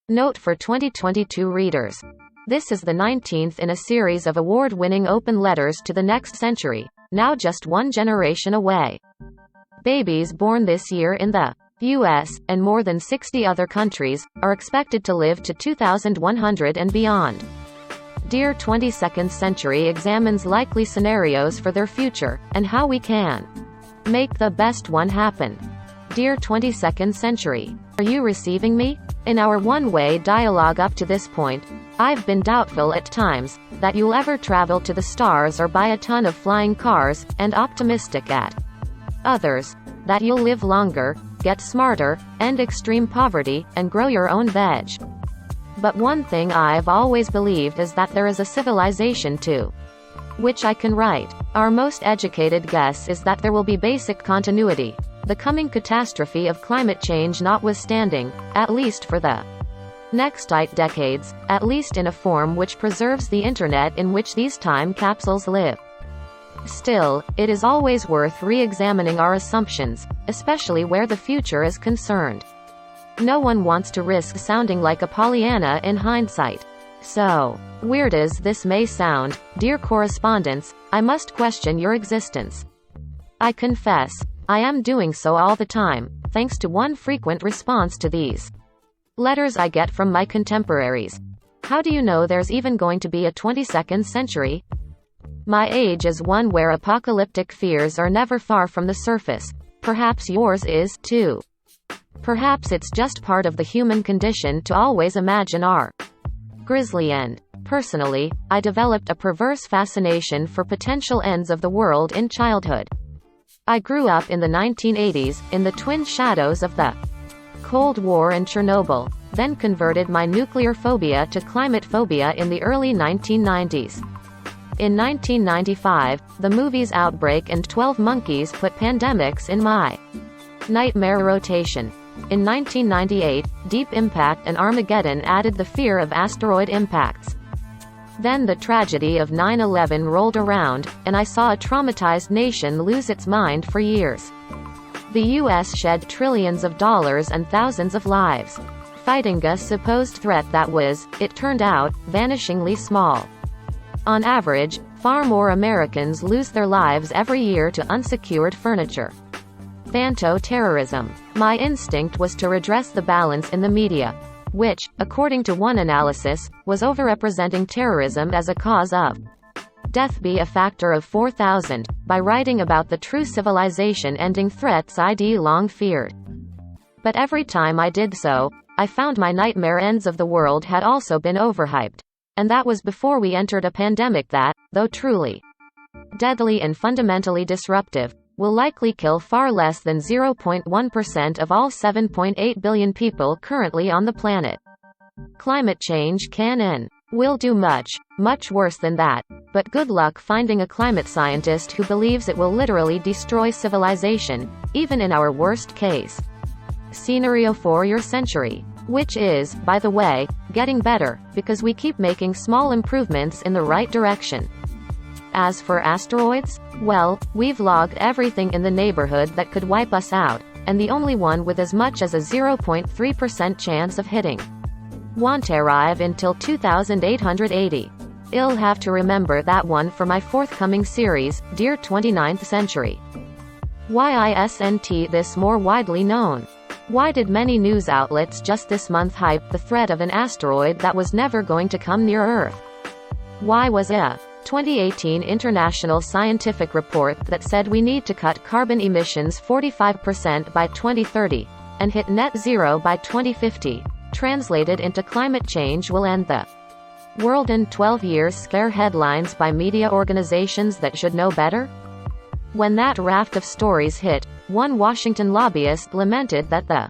Note for 2022 readers. This is the 19th in a series of award-winning open letters to the next century, now just one generation away. Babies born this year in the U.S., and more than 60 other countries, are expected to live to 2100 and beyond. Dear 22nd Century examines likely scenarios for their future, and how we can make the best one happen. Dear 22nd Century, are you receiving me? In our one-way dialogue up to this point, I've been doubtful at times that you'll ever travel to the stars or buy a ton of flying cars, and optimistic at others that you'll live longer, get smarter, end extreme poverty, and grow your own veg. But one thing I've always believed is that there is a civilization too. Which I can write. Our most educated guess is that there will be basic continuity, the coming catastrophe of climate change notwithstanding, at least for the next 8 decades, at least in a form which preserves the internet in which these time capsules live. Still, it is always worth re-examining our assumptions, especially where the future is concerned. No one wants to risk sounding like a Pollyanna in hindsight. So weird as this may sound, dear correspondents, I must question your existence. I confess, I am doing so all the time, thanks to one frequent response to these letters I get from my contemporaries. How do you know there's even going to be a 22nd century? My age is one where apocalyptic fears are never far from the surface. Perhaps yours is, too. Perhaps it's just part of the human condition to always imagine our grisly end. Personally, I developed a perverse fascination for potential ends of the world in childhood. I grew up in the 1980s, in the twin shadows of the Cold War and Chernobyl, then converted my nuclear phobia to climate phobia in the early 1990s. In 1995, the movies Outbreak and 12 Monkeys put pandemics in my nightmare rotation. In 1998, Deep Impact and Armageddon added the fear of asteroid impacts. Then the tragedy of 9/11 rolled around, and I saw a traumatized nation lose its mind for years. The U.S. shed trillions of dollars and thousands of lives, fighting a supposed threat that was, it turned out, vanishingly small. On average, far more Americans lose their lives every year to unsecured furniture. Thanto-terrorism. My instinct was to redress the balance in the media, which, according to one analysis, was overrepresenting terrorism as a cause of death be a factor of 4,000, by writing about the true civilization-ending threats I'd long feared. But every time I did so, I found my nightmare ends of the world had also been overhyped. And that was before we entered a pandemic that, though truly deadly and fundamentally disruptive, will likely kill far less than 0.1% of all 7.8 billion people currently on the planet. Climate change can and will do much, much worse than that, but good luck finding a climate scientist who believes it will literally destroy civilization, even in our worst case scenario for your century. Which is, by the way, getting better, because we keep making small improvements in the right direction. As for asteroids, well, we've logged everything in the neighborhood that could wipe us out, and the only one with as much as a 0.3% chance of hitting won't arrive until 2880. I'll have to remember that one for my forthcoming series, Dear 29th Century. Why isn't this more widely known? Why did many news outlets just this month hype the threat of an asteroid that was never going to come near Earth? Why was a 2018 international scientific report that said we need to cut carbon emissions 45% by 2030, and hit net zero by 2050, translated into climate change will end the world in 12 years scare headlines by media organizations that should know better? When that raft of stories hit, one Washington lobbyist lamented that the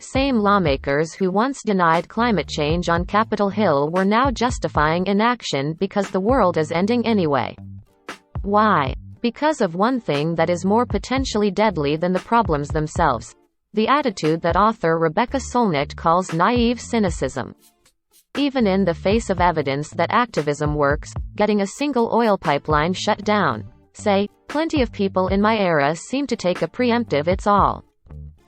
same lawmakers who once denied climate change on Capitol Hill were now justifying inaction because the world is ending anyway. Why? Because of one thing that is more potentially deadly than the problems themselves. The attitude that author Rebecca Solnit calls naive cynicism. Even in the face of evidence that activism works, getting a single oil pipeline shut down, say, plenty of people in my era seem to take a preemptive it's all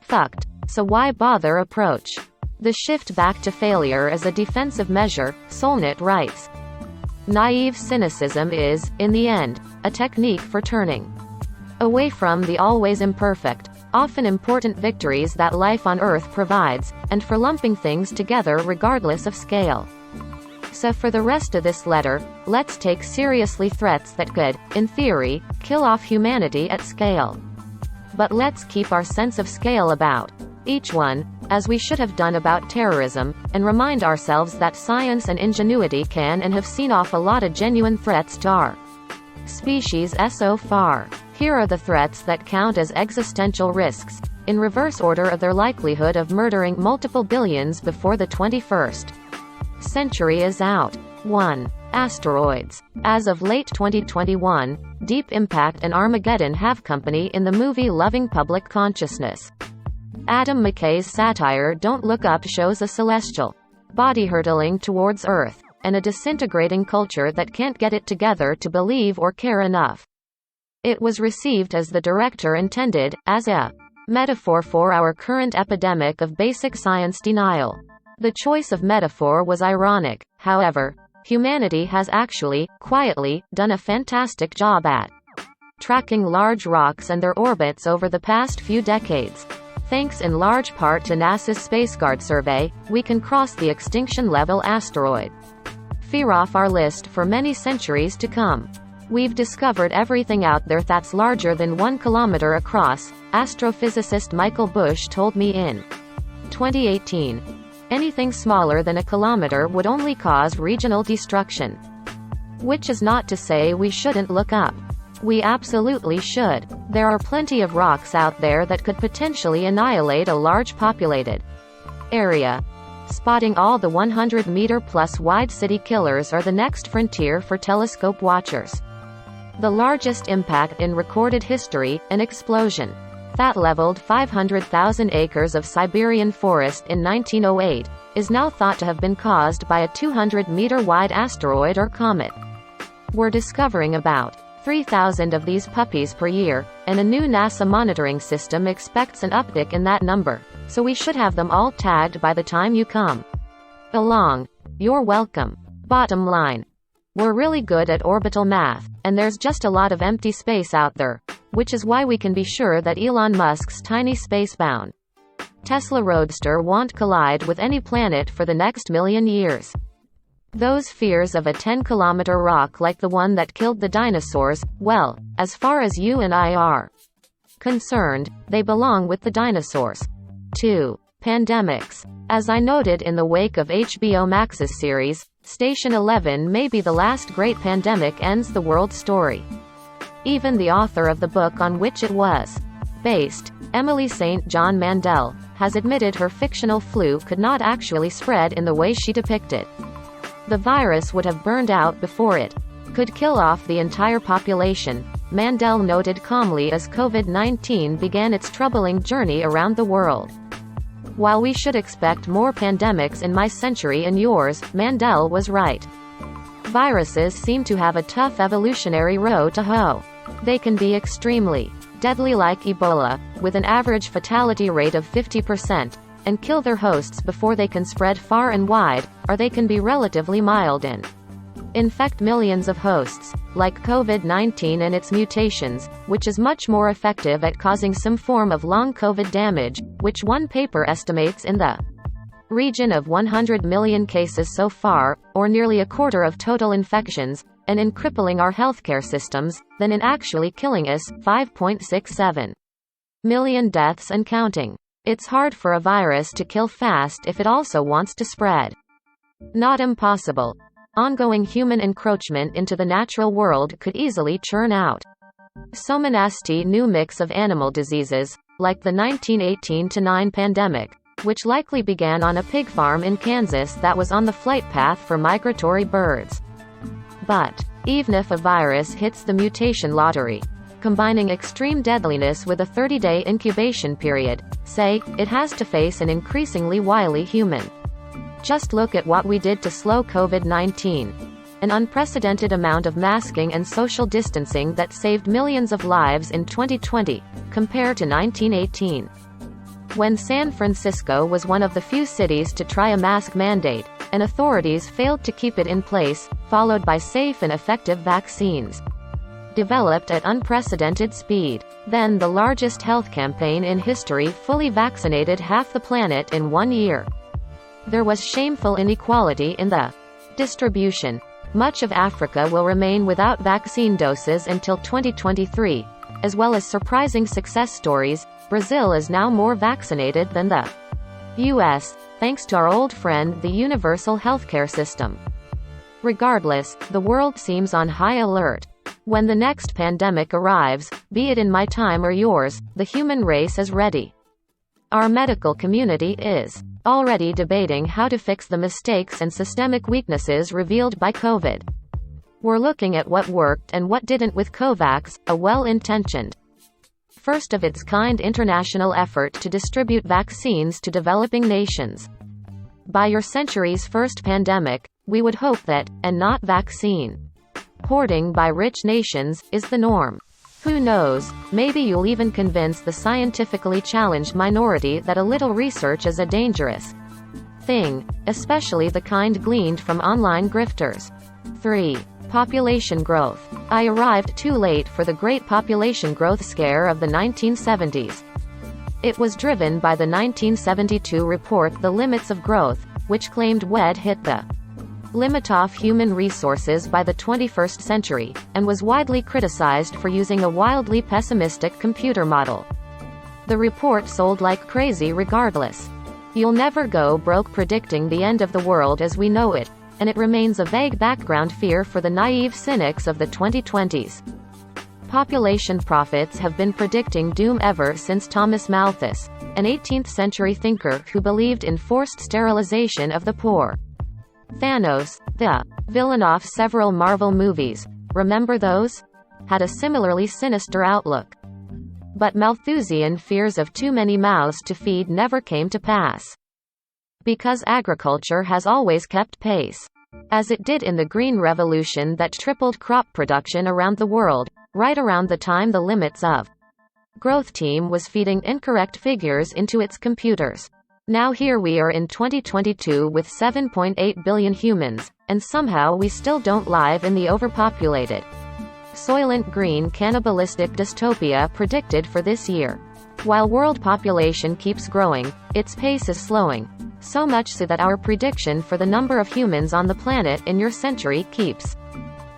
fucked, so why bother approach. The shift back to failure is a defensive measure, Solnit writes. Naive cynicism is, in the end, a technique for turning away from the always imperfect, often important victories that life on Earth provides, and for lumping things together regardless of scale. So for the rest of this letter, let's take seriously threats that could, in theory, kill off humanity at scale. But let's keep our sense of scale about each one, as we should have done about terrorism, and remind ourselves that science and ingenuity can and have seen off a lot of genuine threats to our species so far. Here are the threats that count as existential risks, in reverse order of their likelihood of murdering multiple billions before the 21st century is out. 1. Asteroids. As of late 2021, Deep Impact and Armageddon have company in the movie-loving public consciousness. Adam McKay's satire Don't Look Up shows a celestial body hurtling towards Earth, and a disintegrating culture that can't get it together to believe or care enough. It was received as the director intended, as a metaphor for our current epidemic of basic science denial. The choice of metaphor was ironic, however. Humanity has actually, quietly, done a fantastic job at tracking large rocks and their orbits over the past few decades. Thanks in large part to NASA's SpaceGuard survey, we can cross the extinction-level asteroid fear off our list for many centuries to come. We've discovered everything out there that's larger than 1 kilometer across, astrophysicist Michael Bush told me in 2018. Anything smaller than a kilometer would only cause regional destruction. Which is not to say we shouldn't look up. We absolutely should. There are plenty of rocks out there that could potentially annihilate a large populated area. Spotting all the 100-meter-plus wide city killers are the next frontier for telescope watchers. The largest impact in recorded history, an explosion that leveled 500,000 acres of Siberian forest in 1908, is now thought to have been caused by a 200-meter-wide asteroid or comet. We're discovering about 3,000 of these puppies per year, and a new NASA monitoring system expects an uptick in that number, so we should have them all tagged by the time you come along. You're welcome. Bottom line. We're really good at orbital math, and there's just a lot of empty space out there, which is why we can be sure that Elon Musk's tiny space-bound Tesla Roadster won't collide with any planet for the next million years. Those fears of a 10-kilometer rock like the one that killed the dinosaurs, well, as far as you and I are concerned, they belong with the dinosaurs. 2. Pandemics. As I noted in the wake of HBO Max's series, Station 11 may be the last great pandemic ends the world story. Even the author of the book on which it was based, Emily St. John Mandel, has admitted her fictional flu could not actually spread in the way she depicted. The virus would have burned out before it could kill off the entire population, Mandel noted calmly as COVID-19 began its troubling journey around the world. While we should expect more pandemics in my century and yours, Mandel was right. Viruses seem to have a tough evolutionary row to hoe. They can be extremely deadly like Ebola, with an average fatality rate of 50%, and kill their hosts before they can spread far and wide, or they can be relatively mild and infect millions of hosts, like COVID-19 and its mutations, which is much more effective at causing some form of long COVID damage, which one paper estimates in the region of 100 million cases so far, or nearly a quarter of total infections, and in crippling our healthcare systems, than in actually killing us, 5.67 million deaths and counting. It's hard for a virus to kill fast if it also wants to spread. Not impossible. Ongoing human encroachment into the natural world could easily churn out so nasty new mix of animal diseases, like the 1918-9 pandemic, which likely began on a pig farm in Kansas that was on the flight path for migratory birds. But even if a virus hits the mutation lottery, combining extreme deadliness with a 30-day incubation period, say, it has to face an increasingly wily human. Just look at what we did to slow COVID-19. An unprecedented amount of masking and social distancing that saved millions of lives in 2020, compared to 1918. when San Francisco was one of the few cities to try a mask mandate, and authorities failed to keep it in place, followed by safe and effective vaccines developed at unprecedented speed. Then the largest health campaign in history fully vaccinated half the planet in 1 year. There was shameful inequality in the distribution. Much of Africa will remain without vaccine doses until 2023, as well as surprising success stories. Brazil is now more vaccinated than the US, thanks to our old friend the universal healthcare system. Regardless, the world seems on high alert. When the next pandemic arrives, be it in my time or yours, the human race is ready. Our medical community is already debating how to fix the mistakes and systemic weaknesses revealed by COVID. We're looking at what worked and what didn't with COVAX, a well-intentioned, first-of-its-kind international effort to distribute vaccines to developing nations. By your century's first pandemic, we would hope that, and not vaccine hoarding by rich nations, is the norm. Who knows, maybe you'll even convince the scientifically challenged minority that a little research is a dangerous thing, especially the kind gleaned from online grifters. 3. Population growth. I arrived too late for the great population growth scare of the 1970s. It was driven by the 1972 report The Limits of Growth, which claimed we'd hit the limit of human resources by the 21st century, and was widely criticized for using a wildly pessimistic computer model. The report sold like crazy regardless. You'll never go broke predicting the end of the world as we know it, and it remains a vague background fear for the naive cynics of the 2020s. Population prophets have been predicting doom ever since Thomas Malthus, an 18th-century thinker who believed in forced sterilization of the poor. Thanos, the villain of several Marvel movies, remember those? Had a similarly sinister outlook. But Malthusian fears of too many mouths to feed never came to pass. Because agriculture has always kept pace. As it did in the Green Revolution that tripled crop production around the world, right around the time the limits of growth team was feeding incorrect figures into its computers. Now here we are in 2022 with 7.8 billion humans, and somehow we still don't live in the overpopulated, Soylent Green cannibalistic dystopia predicted for this year. While world population keeps growing, its pace is slowing, so much so that our prediction for the number of humans on the planet in your century keeps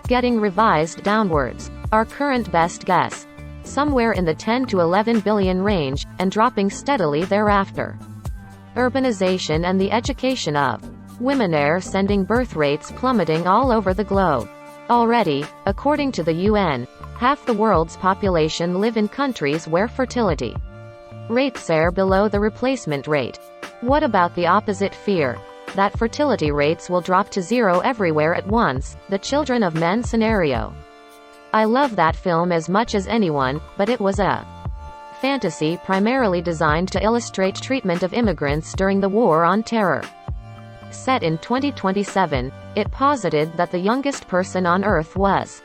getting revised downwards. Our current best guess, somewhere in the 10 to 11 billion range, and dropping steadily thereafter. Urbanization and the education of women are sending birth rates plummeting all over the globe. Already, according to the UN, half the world's population live in countries where fertility rates are below the replacement rate. What about the opposite fear? That fertility rates will drop to zero everywhere at once, the Children of Men scenario. I love that film as much as anyone, but it was a fantasy primarily designed to illustrate treatment of immigrants during the War on Terror. Set in 2027, it posited that the youngest person on Earth was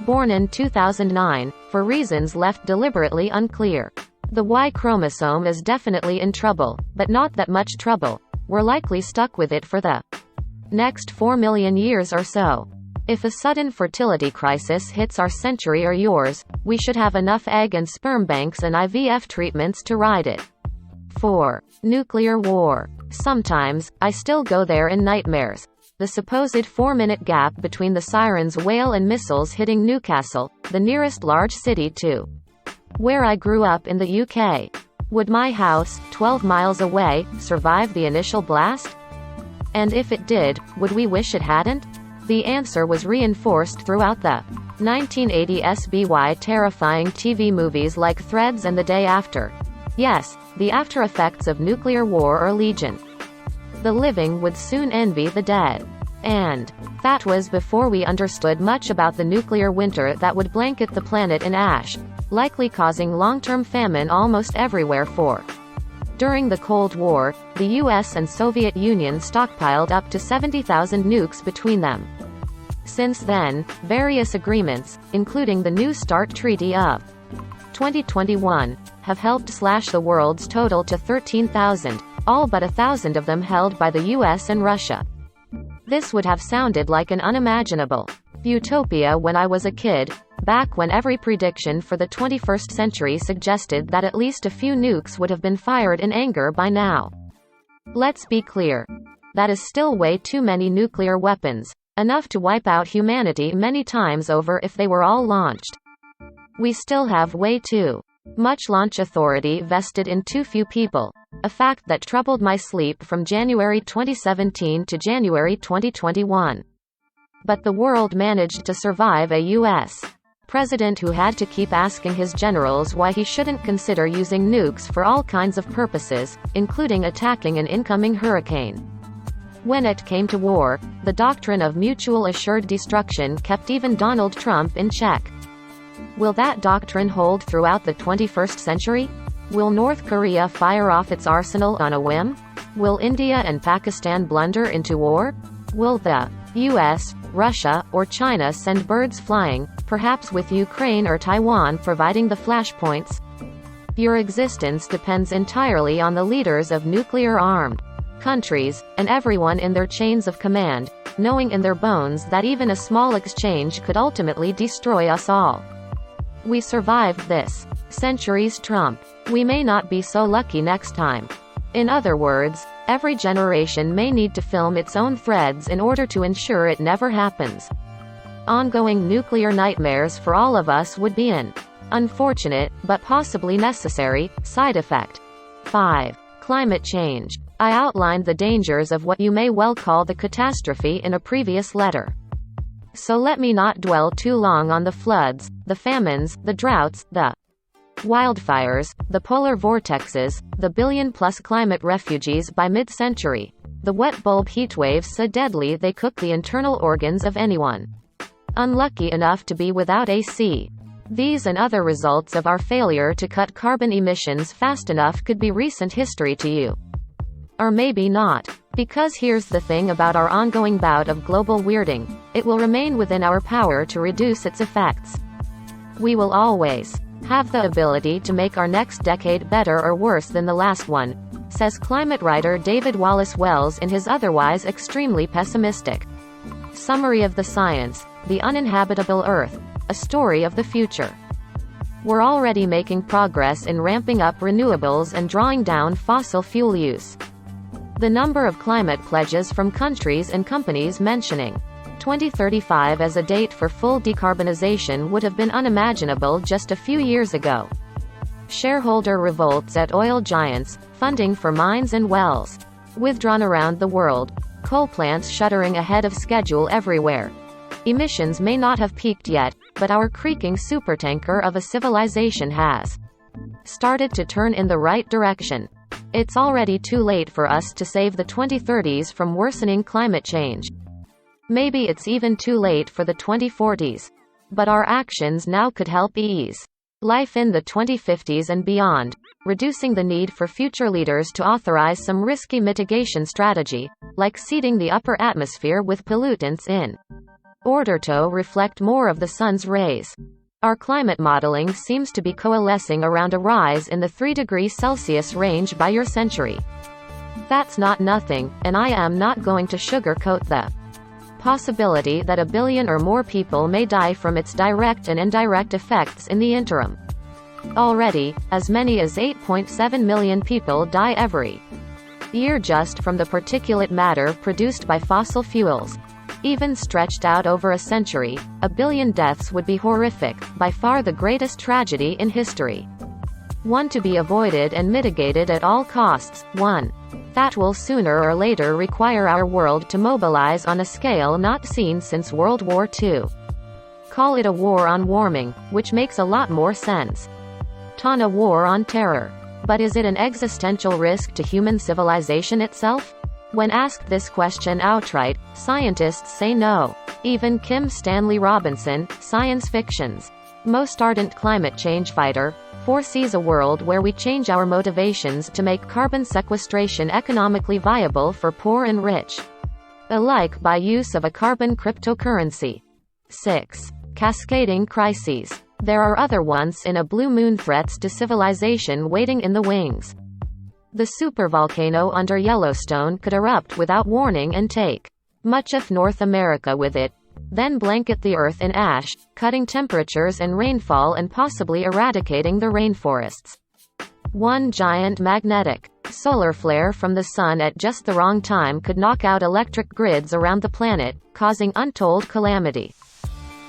born in 2009, for reasons left deliberately unclear. The Y chromosome is definitely in trouble, but not that much trouble. We're likely stuck with it for the next 4 million years or so. If a sudden fertility crisis hits our century or yours, we should have enough egg and sperm banks and IVF treatments to ride it. 4. Nuclear war. Sometimes, I still go there in nightmares. The supposed 4-minute gap between the sirens wail and missiles hitting Newcastle, the nearest large city to where I grew up in the UK. Would my house, 12 miles away, survive the initial blast? And if it did, would we wish it hadn't? The answer was reinforced throughout the 1980 SBY terrifying TV movies like Threads and The Day After. Yes, the after effects of nuclear war are legion. The living would soon envy the dead. And that was before we understood much about the nuclear winter that would blanket the planet in ash, likely causing long-term famine almost everywhere for. During the Cold War, the US and Soviet Union stockpiled up to 70,000 nukes between them. Since then, various agreements, including the New START Treaty of 2021, have helped slash the world's total to 13,000, all but 1,000 of them held by the US and Russia. This would have sounded like an unimaginable utopia when I was a kid, back when every prediction for the 21st century suggested that at least a few nukes would have been fired in anger by now. Let's be clear. That is still way too many nuclear weapons, enough to wipe out humanity many times over if they were all launched. We still have way too much launch authority vested in too few people, a fact that troubled my sleep from January 2017 to January 2021. But the world managed to survive a U.S. president who had to keep asking his generals why he shouldn't consider using nukes for all kinds of purposes, including attacking an incoming hurricane. When it came to war, the doctrine of mutual assured destruction kept even Donald Trump in check. Will that doctrine hold throughout the 21st century? Will North Korea fire off its arsenal on a whim? Will India and Pakistan blunder into war? Will the US, Russia, or China send birds flying, perhaps with Ukraine or Taiwan providing the flashpoints? Your existence depends entirely on the leaders of nuclear-armed countries, and everyone in their chains of command, knowing in their bones that even a small exchange could ultimately destroy us all. We survived this century's Trump. We may not be so lucky next time. In other words, every generation may need to film its own threads in order to ensure it never happens. Ongoing nuclear nightmares for all of us would be an unfortunate, but possibly necessary, side effect. 5. Climate change. I outlined the dangers of what you may well call the catastrophe in a previous letter. So let me not dwell too long on the floods, the famines, the droughts, the wildfires, the polar vortexes, the billion-plus climate refugees by mid-century, the wet bulb heatwaves so deadly they cook the internal organs of anyone unlucky enough to be without AC. These and other results of our failure to cut carbon emissions fast enough could be recent history to you. Or maybe not. Because here's the thing about our ongoing bout of global weirding, it will remain within our power to reduce its effects. We will always have the ability to make our next decade better or worse than the last one, says climate writer David Wallace Wells in his otherwise extremely pessimistic Summary of the Science, The Uninhabitable Earth, A Story of the Future. We're already making progress in ramping up renewables and drawing down fossil fuel use. The number of climate pledges from countries and companies mentioning 2035 as a date for full decarbonization would have been unimaginable just a few years ago. Shareholder revolts at oil giants, funding for mines and wells withdrawn around the world, coal plants shuttering ahead of schedule everywhere. Emissions may not have peaked yet, but our creaking supertanker of a civilization has started to turn in the right direction. It's already too late for us to save the 2030s from worsening climate change. Maybe it's even too late for the 2040s. But our actions now could help ease life in the 2050s and beyond, reducing the need for future leaders to authorize some risky mitigation strategy, like seeding the upper atmosphere with pollutants in order to reflect more of the sun's rays. Our climate modeling seems to be coalescing around a rise in the 3 degrees Celsius range by your century. That's not nothing, and I am not going to sugarcoat the possibility that 1 billion or more people may die from its direct and indirect effects in the interim. Already, as many as 8.7 million people die every year just from the particulate matter produced by fossil fuels. Even stretched out over a century, 1 billion deaths would be horrific, by far the greatest tragedy in history. One to be avoided and mitigated at all costs. 1. That will sooner or later require our world to mobilize on a scale not seen since World War II. Call it a war on warming, which makes a lot more sense. A war on terror. But is it an existential risk to human civilization itself? When asked this question outright, scientists say no. Even Kim Stanley Robinson, science fiction's most ardent climate change fighter, foresees a world where we change our motivations to make carbon sequestration economically viable for poor and rich alike by use of a carbon cryptocurrency. 6. Cascading crises. There are other once-in-a-blue moon threats to civilization waiting in the wings. The supervolcano under Yellowstone could erupt without warning and take much of North America with it, then blanket the Earth in ash, cutting temperatures and rainfall and possibly eradicating the rainforests. One giant magnetic solar flare from the sun at just the wrong time could knock out electric grids around the planet, causing untold calamity.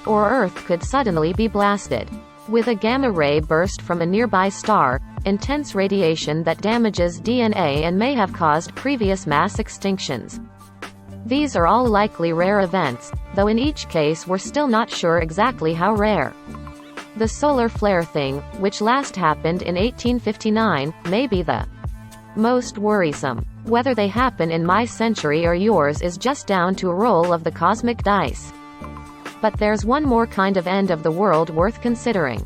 Or Earth could suddenly be blasted with a gamma-ray burst from a nearby star, intense radiation that damages DNA and may have caused previous mass extinctions. These are all likely rare events, though in each case we're still not sure exactly how rare. The solar flare thing, which last happened in 1859, may be the most worrisome. Whether they happen in my century or yours is just down to a roll of the cosmic dice. But there's one more kind of end of the world worth considering.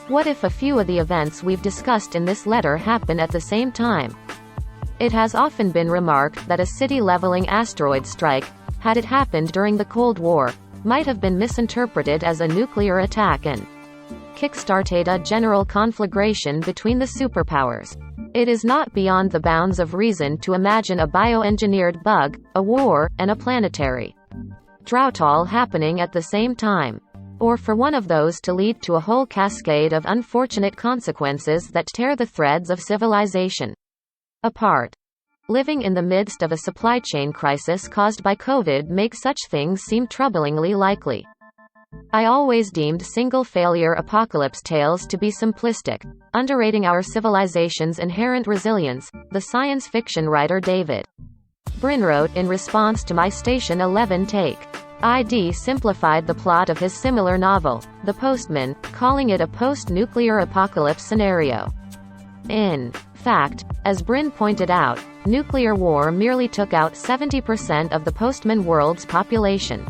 What if a few of the events we've discussed in this letter happen at the same time? It has often been remarked that a city-leveling asteroid strike, had it happened during the Cold War, might have been misinterpreted as a nuclear attack and kick-started a general conflagration between the superpowers. It is not beyond the bounds of reason to imagine a bioengineered bug, a war, and a planetary drought all happening at the same time. Or for one of those to lead to a whole cascade of unfortunate consequences that tear the threads of civilization apart. Living in the midst of a supply chain crisis caused by COVID makes such things seem troublingly likely. I always deemed single-failure apocalypse tales to be simplistic, underrating our civilization's inherent resilience, the science fiction writer David Brin wrote in response to my Station 11 take. ID simplified the plot of his similar novel, The Postman, calling it a post-nuclear apocalypse scenario. In fact, as Brin pointed out, nuclear war merely took out 70% of the postman world's population.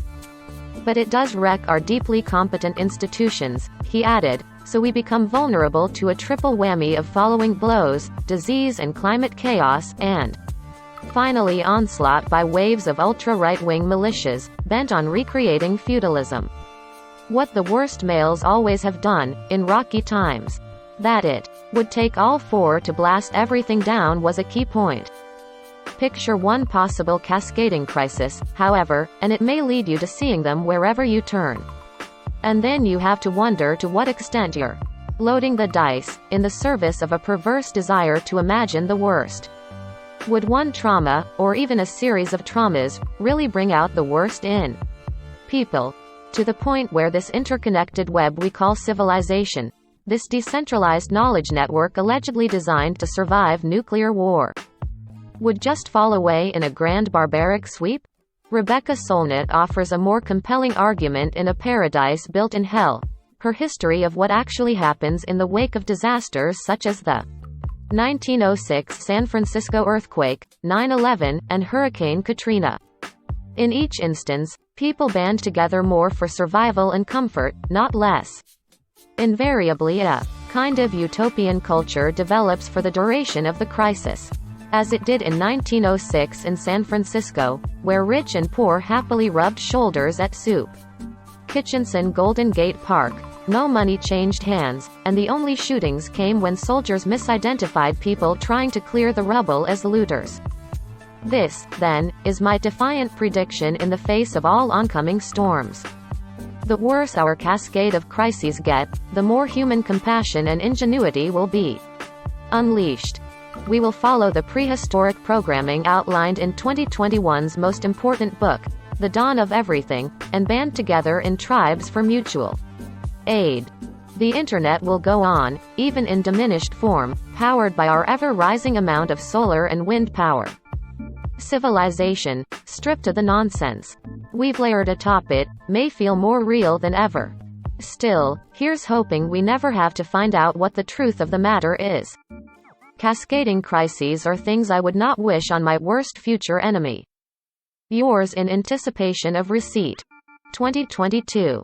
But it does wreck our deeply competent institutions, he added, so we become vulnerable to a triple whammy of following blows, disease and climate chaos, and finally onslaught by waves of ultra-right-wing militias, bent on recreating feudalism. What the worst males always have done, in rocky times. That it would take all four to blast everything down was a key point. Picture one possible cascading crisis, however, and it may lead you to seeing them wherever you turn. And then you have to wonder to what extent you're loading the dice, in the service of a perverse desire to imagine the worst. Would one trauma, or even a series of traumas, really bring out the worst in people? To the point where this interconnected web we call civilization, this decentralized knowledge network allegedly designed to survive nuclear war, would just fall away in a grand barbaric sweep? Rebecca Solnit offers a more compelling argument in A Paradise Built in Hell, her history of what actually happens in the wake of disasters such as the 1906 San Francisco earthquake, 9/11, and Hurricane Katrina. In each instance, people band together more for survival and comfort, not less. Invariably a kind of utopian culture develops for the duration of the crisis. As it did in 1906 in San Francisco, where rich and poor happily rubbed shoulders at Soup Kitchenson Golden Gate Park. No money changed hands, and the only shootings came when soldiers misidentified people trying to clear the rubble as looters. This, then, is my defiant prediction in the face of all oncoming storms. The worse our cascade of crises get, the more human compassion and ingenuity will be unleashed. We will follow the prehistoric programming outlined in 2021's most important book, The Dawn of Everything, and band together in tribes for mutual aid. The internet will go on, even in diminished form, powered by our ever-rising amount of solar and wind power. Civilization, stripped of the nonsense we've layered atop it, may feel more real than ever. Still, here's hoping we never have to find out what the truth of the matter is. Cascading crises are things I would not wish on my worst future enemy. Yours in anticipation of receipt. 2022.